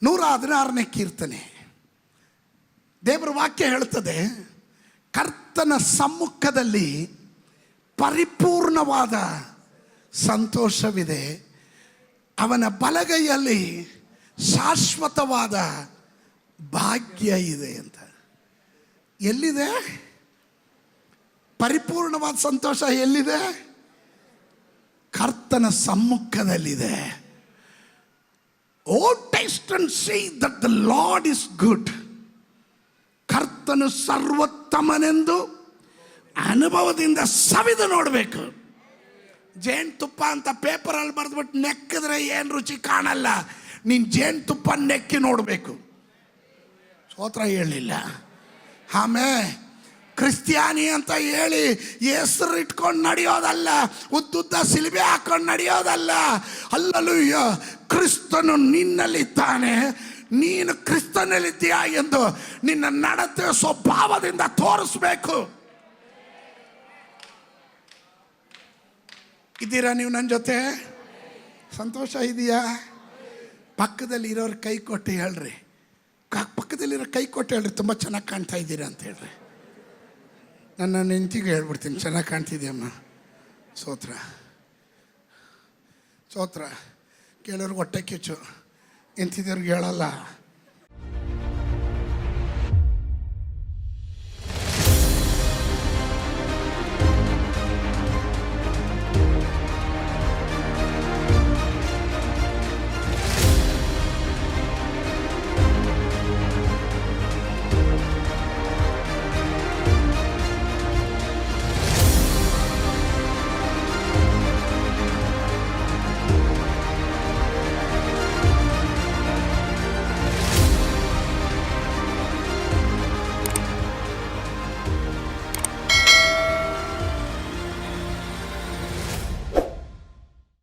116ನೇ ಕೀರ್ತನೆ, ದೇವರ ವಾಕ್ಯ ಹೇಳ್ತದೆ, ಕರ್ತನ ಸಮ್ಮುಖದಲ್ಲಿ ಪರಿಪೂರ್ಣವಾದ ಸಂತೋಷವಿದೆ, ಅವನ ಬಲಗೈಯಲ್ಲಿ ಶಾಶ್ವತವಾದ ಭಾಗ್ಯ ಇದೆ ಅಂತ. ಎಲ್ಲಿದೆ ಪರಿಪೂರ್ಣವಾದ ಸಂತೋಷ? ಎಲ್ಲಿದೆ? ಕರ್ತನ ಸಮ್ಮುಖದಲ್ಲಿದೆ. O taste and see that the Lord is good. ಕರ್ತನು ಸರ್ವೋತ್ತಮನೆಂದು ಅನುಭವದಿಂದ ಸವಿದು ನೋಡಬೇಕು. ಜೇನುತುಪ್ಪ ಅಂತ ಪೇಪರಲ್ಲಿ ಬರೆದ್ಬಿಟ್ಟು ನೆಕ್ಕಿದ್ರೆ ಏನು ರುಚಿ ಕಾಣಲ್ಲ. ನೀನು ಜೇನುತುಪ್ಪ ನೆಕ್ಕಿ ನೋಡಬೇಕು. ಸ್ತೋತ್ರ ಹೇಳಲಿಲ್ಲ. ಆಮೇಲೆ ಕ್ರಿಸ್ತಿಯಾನಿ ಅಂತ ಹೇಳಿ ಹೆಸರು ಇಟ್ಕೊಂಡು ನಡೆಯೋದಲ್ಲ, ಉದ್ದುದ್ದ ಸಿಲಿಬೆ ಹಾಕೊಂಡು ನಡೆಯೋದಲ್ಲ. ಹಲ್ಲೆಲೂಯ, ಕ್ರಿಸ್ತನು ನಿನ್ನಲ್ಲಿದ್ದಾನೆ, ನೀನು ಕ್ರಿಸ್ತನಲ್ಲಿದ್ದೀಯಾ ಎಂದು ನಿನ್ನ ನಡತೆ ಸ್ವಭಾವದಿಂದ ತೋರಿಸ್ಬೇಕು. ಇದ್ದೀರಾ ನೀವು ನನ್ನ ಜೊತೆ? ಸಂತೋಷ ಇದೆಯಾ? ಪಕ್ಕದಲ್ಲಿ ಇರೋರು ಕೈ ಕೊಟ್ಟು ಹೇಳ್ರಿ, ಪಕ್ಕದಲ್ಲಿರೋ ಕೈ ಕೊಟ್ಟು ಹೇಳ್ರಿ, ತುಂಬ ಚೆನ್ನಾಗಿ ಕಾಣ್ತಾ ಇದ್ದೀರಾ ಅಂತ ಹೇಳ್ರಿ. ನನ್ನ ಹೆಂಡತಿಗೆ ಹೇಳ್ಬಿಡ್ತೀನಿ, ಚೆನ್ನಾಗಿ ಕಾಣ್ತಿದ್ಯಮ್ಮ. ಸ್ತೋತ್ರ ಸ್ತೋತ್ರ. ಕೇಳೋರ್ಗೆ ಹೊಟ್ಟೆ ಕಿಚ್ಚು, ಎಂತಿದ್ದವ್ರಿಗೆ ಹೇಳಲ್ಲ.